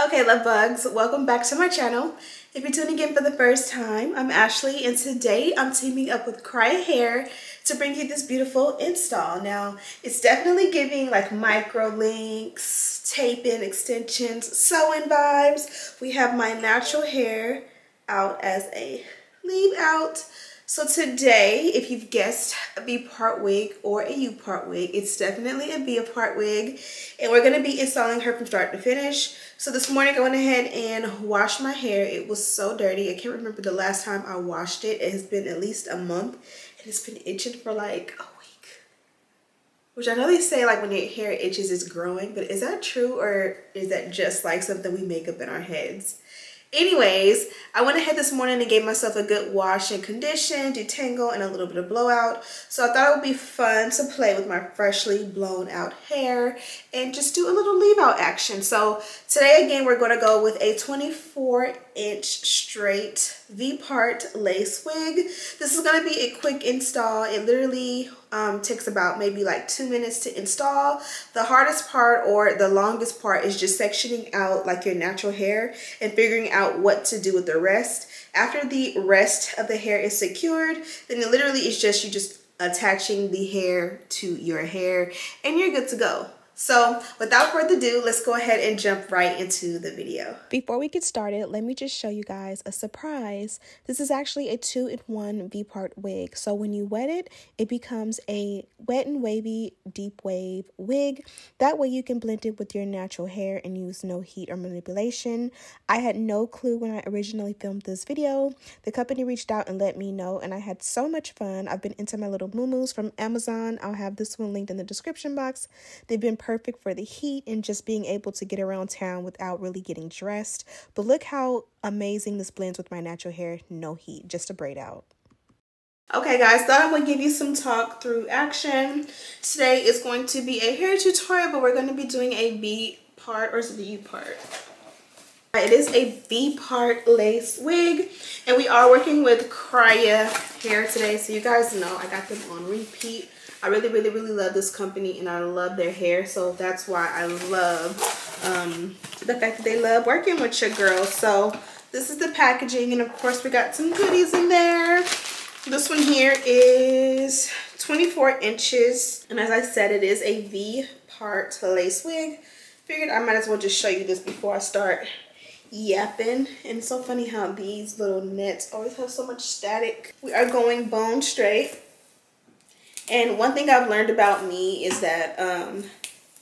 Okay, love bugs, welcome back to my channel. If you're tuning in for the first time, I'm Ashley, and today I'm teaming up with Kriyya Hair to bring you this beautiful install. Now, it's definitely giving like micro links, tape-in extensions, sew-in vibes. We have my natural hair out as a leave out. So today, if you've guessed a V-part wig or a U-part wig, it's definitely a V-part wig, and we're going to be installing her from start to finish. So this morning I went ahead and washed my hair. It was so dirty. I can't remember the last time I washed it. It has been at least a month, and it's been itching for like a week. Which I know they say like when your hair itches it's growing, but is that true or is that just like something we make up in our heads? Anyways, I went ahead this morning and gave myself a good wash and condition, detangle, and a little bit of blowout. So I thought it would be fun to play with my freshly blown out hair and just do a little leave out action. So today again, we're going to go with a 24-inch straight V-part lace wig. This is going to be a quick install. It literally takes about maybe like 2 minutes to install. The hardest part or the longest part is just sectioning out like your natural hair and figuring out what to do with the rest. After the rest of the hair is secured, then it literally is just you just attaching the hair to your hair and you're good to go. So without further ado, let's go ahead and jump right into the video. Before we get started, let me just show you guys a surprise. This is actually a 2-in-1 V-part wig. So when you wet it, it becomes a wet and wavy deep wave wig. That way you can blend it with your natural hair and use no heat or manipulation. I had no clue when I originally filmed this video. The company reached out and let me know, and I had so much fun. I've been into my little moo-moos from Amazon. I'll have this one linked in the description box. They've been perfect for the heat and just being able to get around town without really getting dressed. But look how amazing this blends with my natural hair, no heat, just a braid out. Okay guys, thought I would give you some talk through action. Today is going to be a hair tutorial, but we're going to be doing a V part, or is it the U part? It is a V-part lace wig, and we are working with Kriyya Hair today, so you guys know I got them on repeat. I really love this company, and I love their hair, so that's why I love the fact that they love working with your girl. So this is the packaging, and of course we got some goodies in there. This one here is 24 inches, and as I said, it is a V-part lace wig. Figured I might as well just show you this before I start yapping. And it's so funny how these little nets always have so much static. We are going bone straight. And one thing I've learned about me is that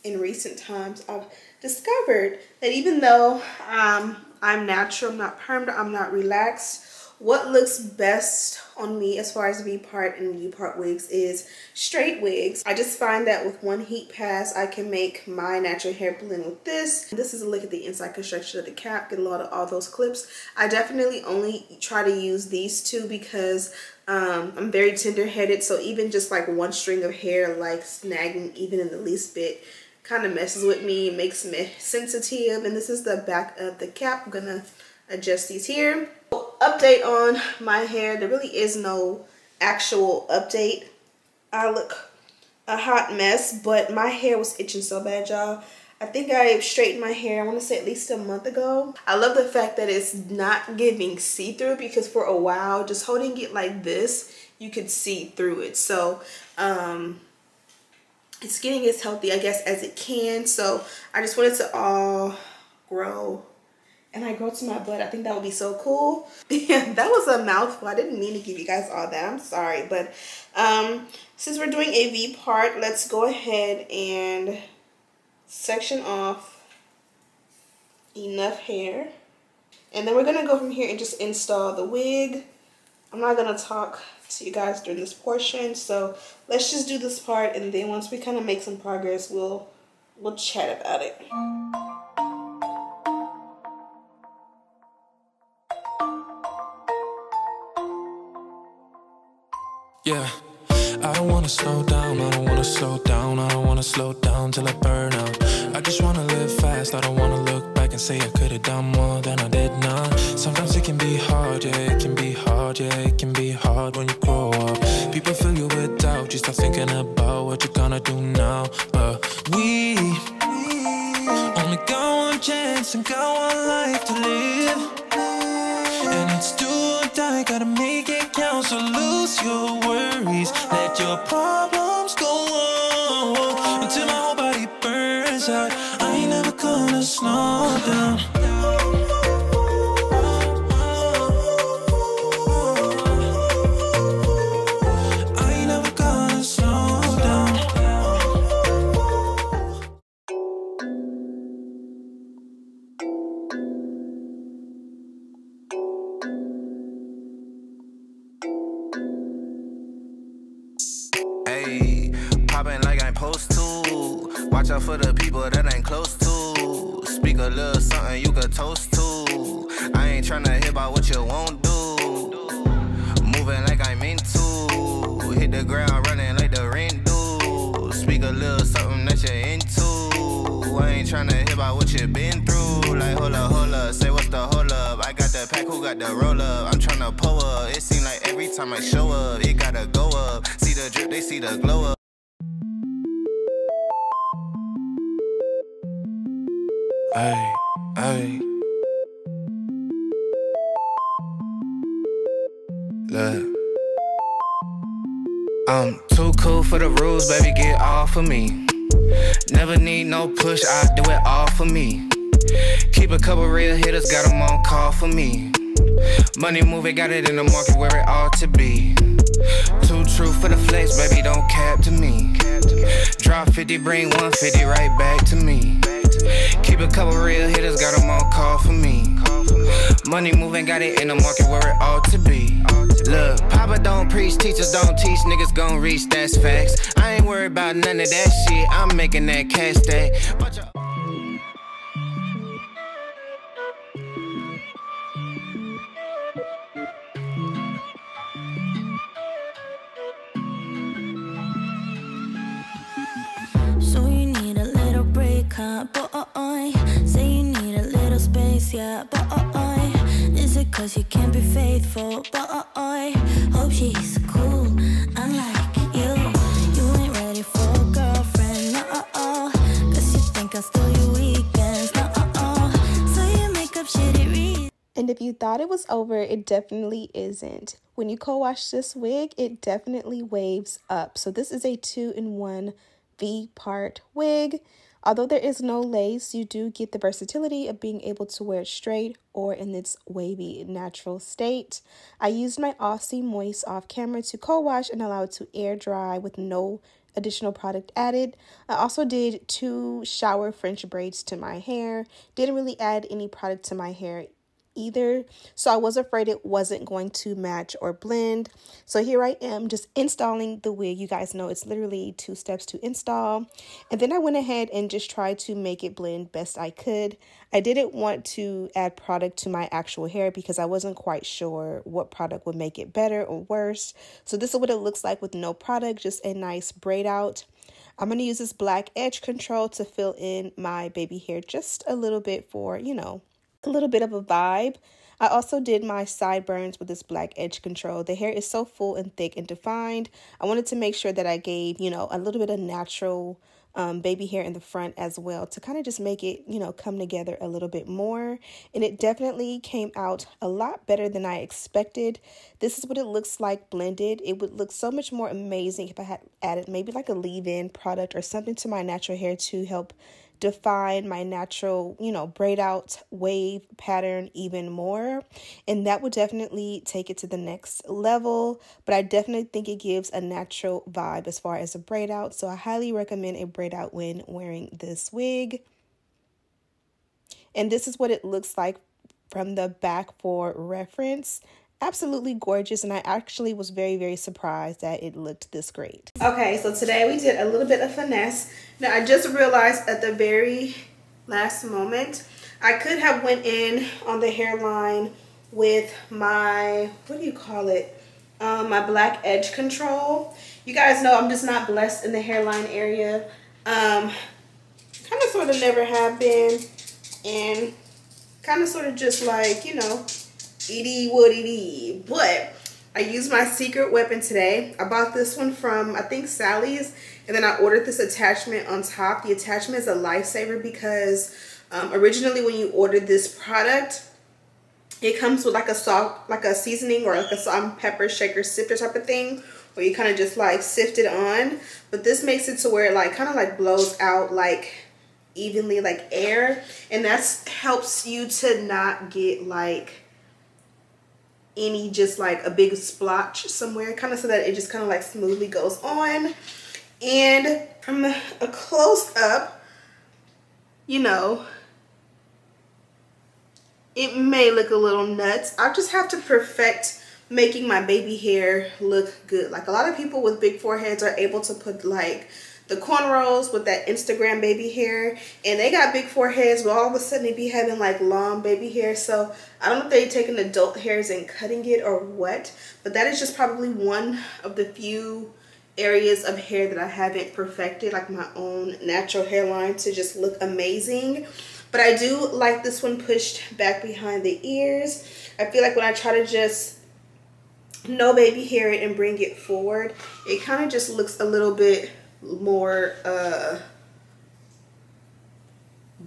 in recent times I've discovered that even though I'm natural, I'm not permed, I'm not relaxed, what looks best on me as far as V-part and U-part wigs is straight wigs. I just find that with one heat pass, I can make my natural hair blend with this. This is a look at the inside construction of the cap. Get a lot of all those clips. I definitely only try to use these two because I'm very tender-headed, so even just like one string of hair like snagging even in the least bit kind of messes with me, makes me sensitive. And this is the back of the cap. I'm gonna adjust these here. Update on my hair, there really is no actual update. I look a hot mess, but my hair was itching so bad, y'all. I think I straightened my hair, I want to say at least a month ago. I love the fact that it's not giving see-through, because for a while just holding it like this you could see through it. So it's getting as healthy, I guess, as it can. So I just wanted to all grow, and I grow to my butt. I think that would be so cool. Yeah, that was a mouthful. I didn't mean to give you guys all that. I'm sorry. But since we're doing a V part, let's go ahead and section off enough hair. And then we're going to go from here and just install the wig. I'm not going to talk to you guys during this portion. So let's just do this part. And then once we kind of make some progress, we'll chat about it. Yeah, I don't wanna slow down, I don't wanna slow down, I don't wanna slow down till I burn out. I just wanna live fast, I don't wanna look back and say I could've done more than I did now. Sometimes it can be hard, yeah, it can be hard, yeah, it can be hard when you grow up. People fill you with doubt, you start thinking about what you're gonna do now. But we only only got one chance and got one life to live. And it's do or die, gotta make it count. So lose your worries, let your problems go on until my whole body burns out. I ain't never gonna slow down. Watch out for the people that ain't close to. Speak a little something you could toast to. I ain't tryna hear about what you won't do. Moving like I'm into. Hit the ground running like the rent do. Speak a little something that you're into. I ain't tryna hear about what you been through. Like hold up, say what's the hold up. I got the pack, who got the roll up. I'm tryna pull up. It seem like every time I show up, it gotta go up. See the drip, they see the glow up. Ay, ay. Look, I'm too cool for the rules, baby, get off of me. Never need no push, I do it all for me. Keep a couple real hitters, got them on call for me. Money moving, got it in the market where it ought to be. Too true for the flex, baby, don't cap to me. Drop 50, bring 150 right back to me. Keep a couple real hitters, got them on call for me. Money moving, got it in the market where it ought to be. Look, Papa don't preach, teachers don't teach, niggas gon' reach, that's facts. I ain't worried about none of that shit, I'm making that cash stack. So you need a little break, huh, boy? Say you need a little space, yeah, boy. Is it cause you can't be faithful, boy? Hope she's cool, unlike you. You ain't ready for a girlfriend, no. Cause you think I'll steal your weekends, no. So you make up shitty reasons. And if you thought it was over, it definitely isn't. When you co-wash this wig, it definitely waves up. So this is a 2-in-1 V-part wig. Although there is no lace, you do get the versatility of being able to wear it straight or in its wavy natural state. I used my Aussie Moist off camera to co-wash and allow it to air dry with no additional product added. I also did 2 shower French braids to my hair. Didn't really add any product to my hair either, so I was afraid it wasn't going to match or blend. So here I am just installing the wig. You guys know it's literally 2 steps to install, and then I went ahead and just tried to make it blend best I could. I didn't want to add product to my actual hair because I wasn't quite sure what product would make it better or worse. So this is what it looks like with no product, just a nice braid out. I'm going to use this black edge control to fill in my baby hair just a little bit for, you know, a little bit of a vibe. I also did my sideburns with this black edge control. The hair is so full and thick and defined. I wanted to make sure that I gave, you know, a little bit of natural baby hair in the front as well to kind of just make it, you know, come together a little bit more. And it definitely came out a lot better than I expected. This is what it looks like blended. It would look so much more amazing if I had added maybe like a leave-in product or something to my natural hair to help define my natural, you know, braid out wave pattern even more, and that would definitely take it to the next level. But I definitely think it gives a natural vibe as far as a braid out, so I highly recommend a braid out when wearing this wig. And this is what it looks like from the back for reference. Absolutely gorgeous, and I actually was very, very surprised that it looked this great. Okay, so today we did a little bit of finesse. Now I just realized at the very last moment I could have went in on the hairline with my, what do you call it, my black edge control. You guys know I'm just not blessed in the hairline area. Kind of sort of never have been, and kind of sort of just like, you know, but I used my secret weapon today. I bought this one from, I think, Sally's, and then I ordered this attachment on top. The attachment is a lifesaver because Originally when you ordered this product, it comes with like a salt, like a seasoning or like a salt and pepper shaker sifter type of thing, where you kind of just like sift it on. But this makes it to where it like kind of like blows out like evenly like air, and that helps you to not get like any just like a big splotch somewhere, kind of, so that it just kind of like smoothly goes on. And from a close up, you know, it may look a little nuts. I just have to perfect making my baby hair look good. Like a lot of people with big foreheads are able to put like the cornrows with that Instagram baby hair, and they got big foreheads, but all of a sudden they be having like long baby hair. So I don't know if they're taking adult hairs and cutting it or what, but that is just probably one of the few areas of hair that I haven't perfected, like my own natural hairline, to just look amazing. But I do like this one pushed back behind the ears. I feel like when I try to just no baby hair it and bring it forward, it kind of just looks a little bit more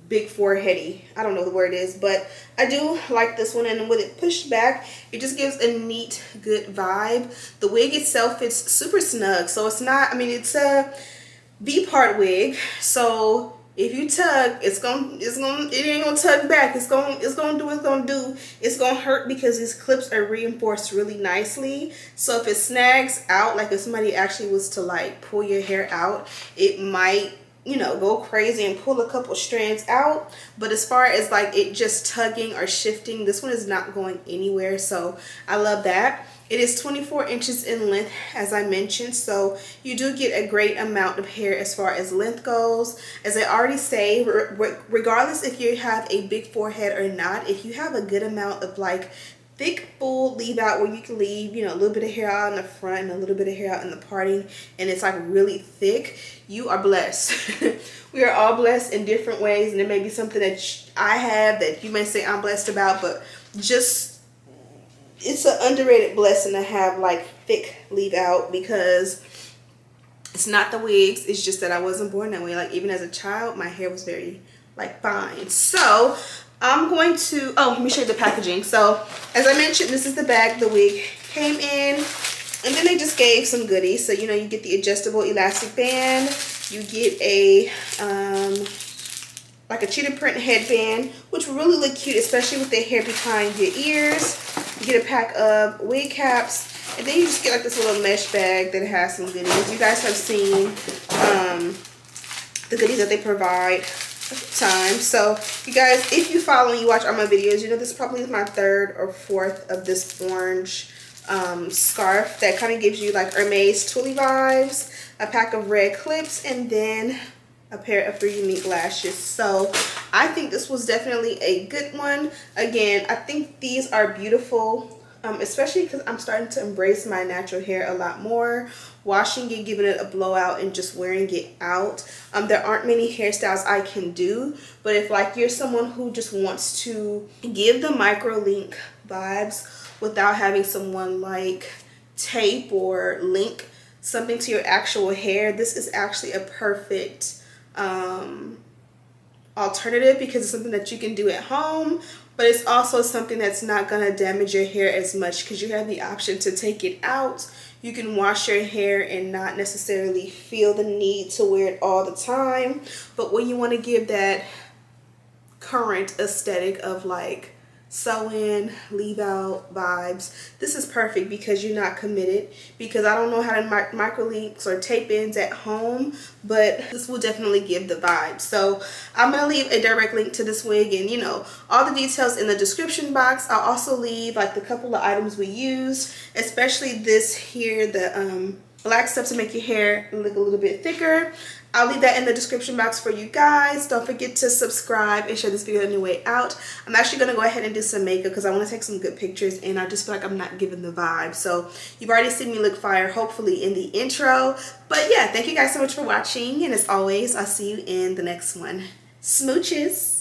big foreheady. I don't know the word is, but I do like this one. And with it pushed back, it just gives a neat, good vibe. The wig itself is super snug, so it's not, I mean, it's a V-part wig, so if you tug, it ain't gonna tug back. It's gonna do what it's gonna do. It's gonna hurt because these clips are reinforced really nicely. So if it snags out, like if somebody actually was to like pull your hair out, it might, you know, go crazy and pull a couple strands out. But as far as like it just tugging or shifting, this one is not going anywhere. So I love that. It is 24 inches in length, as I mentioned, so you do get a great amount of hair as far as length goes. As I already say, regardless if you have a big forehead or not, if you have a good amount of like thick, full leave out where you can leave, you know, a little bit of hair out in the front and a little bit of hair out in the parting, and it's like really thick, you are blessed. We are all blessed in different ways, and it may be something that I have that you may say I'm blessed about, but just it's an underrated blessing to have like thick leave out, because it's not the wigs, it's just that I wasn't born that way. Like even as a child, my hair was very like fine. So I'm going to, oh, let me show you the packaging. So as I mentioned, this is the bag the wig came in, and then they just gave some goodies. So you know, you get the adjustable elastic band, you get a like a cheetah print headband, which will really look cute, especially with the hair behind your ears. You get a pack of wig caps, and then you just get like this little mesh bag that has some goodies. You guys have seen the goodies that they provide at the time. So you guys, if you follow and you watch all my videos, you know this probably is my third or fourth of this orange scarf that kind of gives you like Hermes Tully vibes, a pack of red clips, and then a pair of 3 unique lashes. So I think this was definitely a good one. Again, I think these are beautiful, especially because I'm starting to embrace my natural hair a lot more. Washing it, giving it a blowout, and just wearing it out. There aren't many hairstyles I can do, but if like you're someone who just wants to give the micro link vibes without having someone like tape or link something to your actual hair, this is actually a perfect alternative, because it's something that you can do at home, but it's also something that's not going to damage your hair as much, because you have the option to take it out. You can wash your hair and not necessarily feel the need to wear it all the time. But when you want to give that current aesthetic of like sew-in, leave out vibes, this is perfect, because you're not committed. Because I don't know how to micro links or tape ins at home, but this will definitely give the vibe. So I'm gonna leave a direct link to this wig and, you know, all the details in the description box. I'll also leave like the couple of items we used, especially this here, the black stuff to make your hair look a little bit thicker. I'll leave that in the description box for you guys. Don't forget to subscribe and share this video on your way out. I'm actually going to go ahead and do some makeup because I want to take some good pictures, and I just feel like I'm not giving the vibe. So you've already seen me look fire, hopefully, in the intro. But yeah, thank you guys so much for watching. And as always, I'll see you in the next one. Smooches.